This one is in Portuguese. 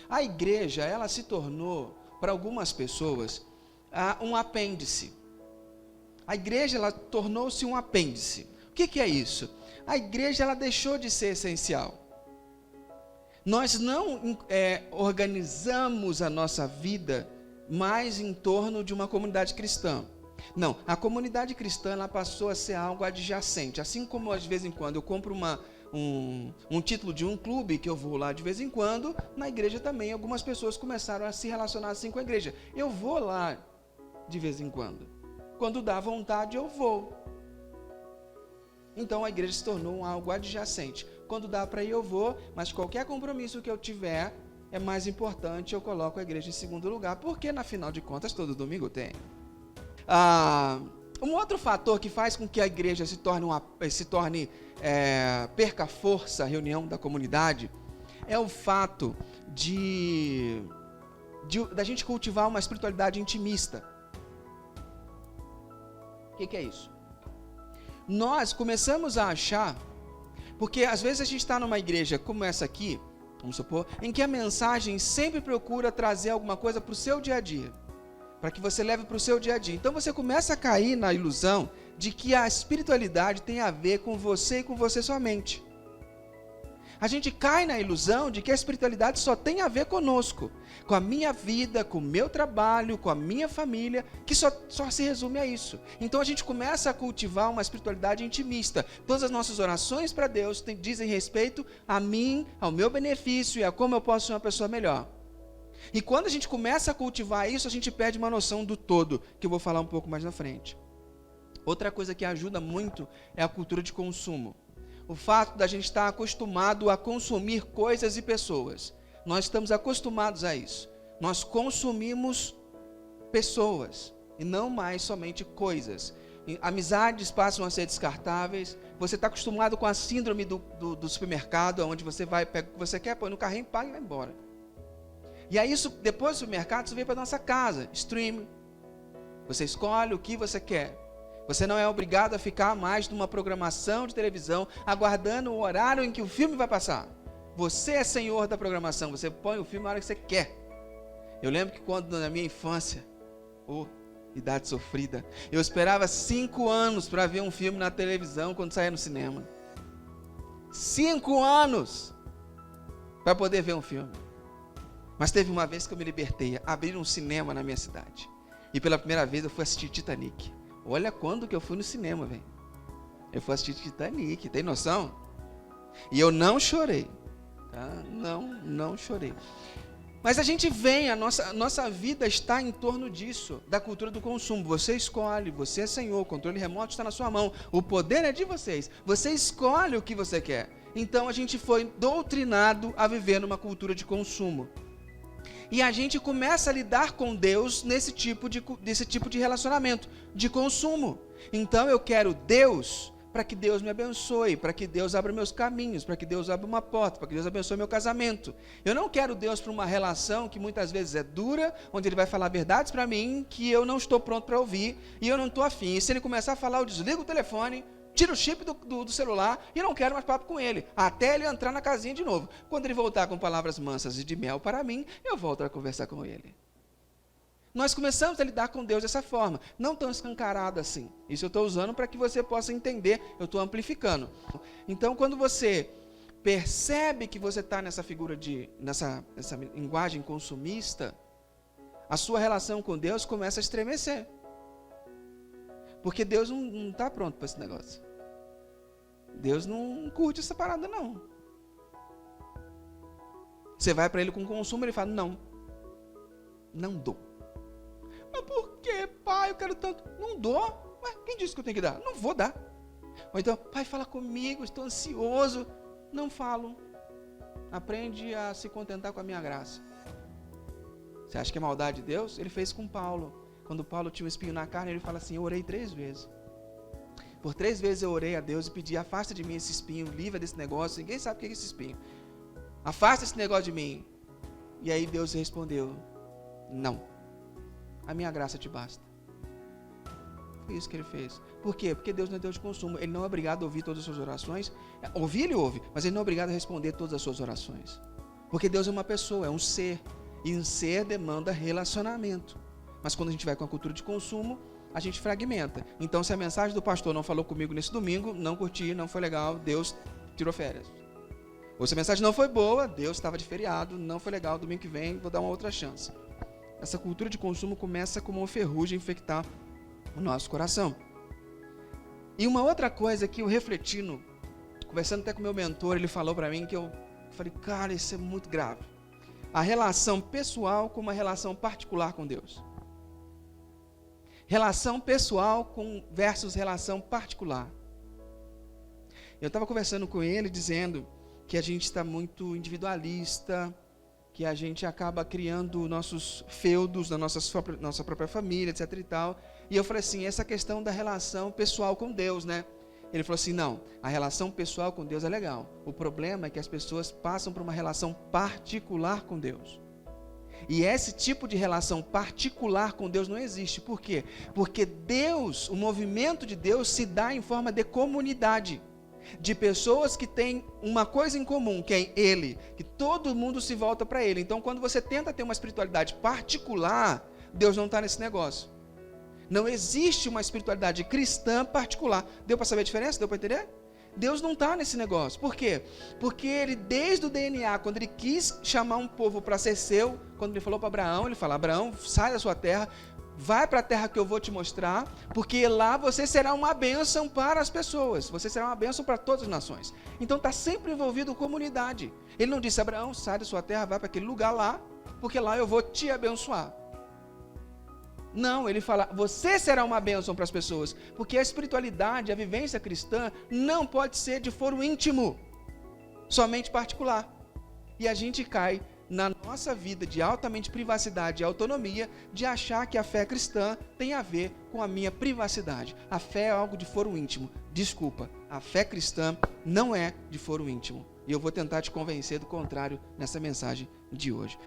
A igreja, ela se tornou, para algumas pessoas, um apêndice. A igreja, ela tornou-se um apêndice. O que é isso? A igreja, ela deixou de ser essencial. Nós não organizamos a nossa vida mais em torno de uma comunidade cristã. Não, a comunidade cristã, ela passou a ser algo adjacente. Assim como, de vez em quando, eu compro um título de um clube, que eu vou lá de vez em quando, na igreja também, algumas pessoas começaram a se relacionar assim com a igreja. Eu vou lá de vez em quando. Quando dá vontade, eu vou. Então, a igreja se tornou algo adjacente. Quando dá para ir, eu vou, mas qualquer compromisso que eu tiver, é mais importante, eu coloco a igreja em segundo lugar, porque, na final de contas, todo domingo tem. Um outro fator que faz com que a igreja perca força, a reunião da comunidade, é o fato da gente cultivar uma espiritualidade intimista. O que é isso? Nós começamos a achar, porque às vezes a gente está numa igreja como essa aqui, vamos supor, em que a mensagem sempre procura trazer alguma coisa para o seu dia a dia, para que você leve para o seu dia a dia. Então você começa a cair na ilusão de que a espiritualidade tem a ver com você e com você somente. A gente cai na ilusão de que a espiritualidade só tem a ver conosco, com a minha vida, com o meu trabalho, com a minha família, que só se resume a isso. Então a gente começa a cultivar uma espiritualidade intimista. Todas as nossas orações para Deus dizem respeito a mim, ao meu benefício e a como eu posso ser uma pessoa melhor. E quando a gente começa a cultivar isso, a gente perde uma noção do todo, que eu vou falar um pouco mais na frente. Outra coisa que ajuda muito é a cultura de consumo. O fato da gente estar acostumado a consumir coisas e pessoas. Nós estamos acostumados a isso. Nós consumimos pessoas e não mais somente coisas. Amizades passam a ser descartáveis. Você está acostumado com a síndrome do supermercado, onde você vai, pega o que você quer, põe no carrinho, paga e vai embora. E aí, depois do supermercado, você vem para a nossa casa, streaming. Você escolhe o que você quer. Você não é obrigado a ficar mais numa programação de televisão, aguardando o horário em que o filme vai passar. Você é senhor da programação, você põe o filme na hora que você quer. Eu lembro que quando na minha infância, idade sofrida, eu esperava 5 anos para ver um filme na televisão quando saía no cinema. 5 anos para poder ver um filme. Mas teve uma vez que eu me libertei, abriram um cinema na minha cidade. E pela primeira vez eu fui assistir Titanic. Olha quando que eu fui no cinema, velho. Eu fui assistir Titanic, tem noção? E eu não chorei. Tá? Não chorei. Mas a gente vem, a nossa vida está em torno disso, da cultura do consumo. Você escolhe, você é senhor, o controle remoto está na sua mão. O poder é de vocês. Você escolhe o que você quer. Então a gente foi doutrinado a viver numa cultura de consumo. E a gente começa a lidar com Deus desse tipo de relacionamento, de consumo. Então eu quero Deus para que Deus me abençoe, para que Deus abra meus caminhos, para que Deus abra uma porta, para que Deus abençoe meu casamento. Eu não quero Deus para uma relação que muitas vezes é dura, onde Ele vai falar verdades para mim que eu não estou pronto para ouvir e eu não estou afim. E se Ele começar a falar, eu desligo o telefone, tiro o chip do celular e não quero mais papo com ele, até ele entrar na casinha de novo. Quando ele voltar com palavras mansas e de mel para mim, eu volto a conversar com ele. Nós começamos a lidar com Deus dessa forma, não tão escancarado assim. Isso eu estou usando para que você possa entender, eu estou amplificando. Então, quando você percebe que você está nessa figura nessa linguagem consumista, a sua relação com Deus começa a estremecer. Porque Deus não está pronto para esse negócio. Deus não curte essa parada, não. Você vai para Ele com consumo, Ele fala, não dou. Mas por que, pai? Eu quero tanto. Não dou. Mas quem disse que eu tenho que dar? Não vou dar. Ou então, pai, fala comigo, estou ansioso. Não falo. Aprende a se contentar com a minha graça. Você acha que é maldade de Deus? Ele fez com Paulo. Quando Paulo tinha um espinho na carne, ele fala assim, eu orei 3 vezes. Por 3 vezes eu orei a Deus e pedi, afasta de mim esse espinho, livra desse negócio. Ninguém sabe o que é esse espinho. Afasta esse negócio de mim. E aí Deus respondeu, não. A minha graça te basta. Foi isso que ele fez. Por quê? Porque Deus não é Deus de consumo. Ele não é obrigado a ouvir todas as suas orações. Ouvir, ele ouve, mas ele não é obrigado a responder todas as suas orações. Porque Deus é uma pessoa, é um ser. E um ser demanda relacionamento. Mas quando a gente vai com a cultura de consumo, a gente fragmenta. Então, se a mensagem do pastor não falou comigo nesse domingo, não curti, não foi legal, Deus tirou férias. Ou se a mensagem não foi boa, Deus estava de feriado, não foi legal, domingo que vem vou dar uma outra chance. Essa cultura de consumo começa como uma ferrugem a infectar o nosso coração. E uma outra coisa que eu refletindo, conversando até com o meu mentor, ele falou para mim que eu falei, cara, isso é muito grave. A relação pessoal com uma relação particular com Deus. Relação pessoal versus relação particular. Eu estava conversando com ele, dizendo que a gente está muito individualista, que a gente acaba criando nossos feudos na nossa própria família, etc e tal. E eu falei assim, essa questão da relação pessoal com Deus, né? Ele falou assim, não, a relação pessoal com Deus é legal. O problema é que as pessoas passam por uma relação particular com Deus. E esse tipo de relação particular com Deus não existe. Por quê? Porque Deus, o movimento de Deus se dá em forma de comunidade. De pessoas que têm uma coisa em comum, que é Ele, que todo mundo se volta para Ele. Então, quando você tenta ter uma espiritualidade particular, Deus não está nesse negócio. Não existe uma espiritualidade cristã particular. Deu para saber a diferença? Deu para entender? Deus não está nesse negócio. Por quê? Porque Ele, desde o DNA, quando Ele quis chamar um povo para ser seu, quando Ele falou para Abraão, Ele fala, Abraão, sai da sua terra, vai para a terra que eu vou te mostrar, porque lá você será uma bênção para as pessoas, você será uma bênção para todas as nações. Então está sempre envolvido comunidade. Ele não disse, Abraão, sai da sua terra, vai para aquele lugar lá, porque lá eu vou te abençoar. Não, ele fala, você será uma bênção para as pessoas, porque a espiritualidade, a vivência cristã, não pode ser de foro íntimo, somente particular. E a gente cai na nossa vida de altamente privacidade e autonomia, de achar que a fé cristã tem a ver com a minha privacidade. A fé é algo de foro íntimo. Desculpa, a fé cristã não é de foro íntimo. E eu vou tentar te convencer do contrário nessa mensagem de hoje.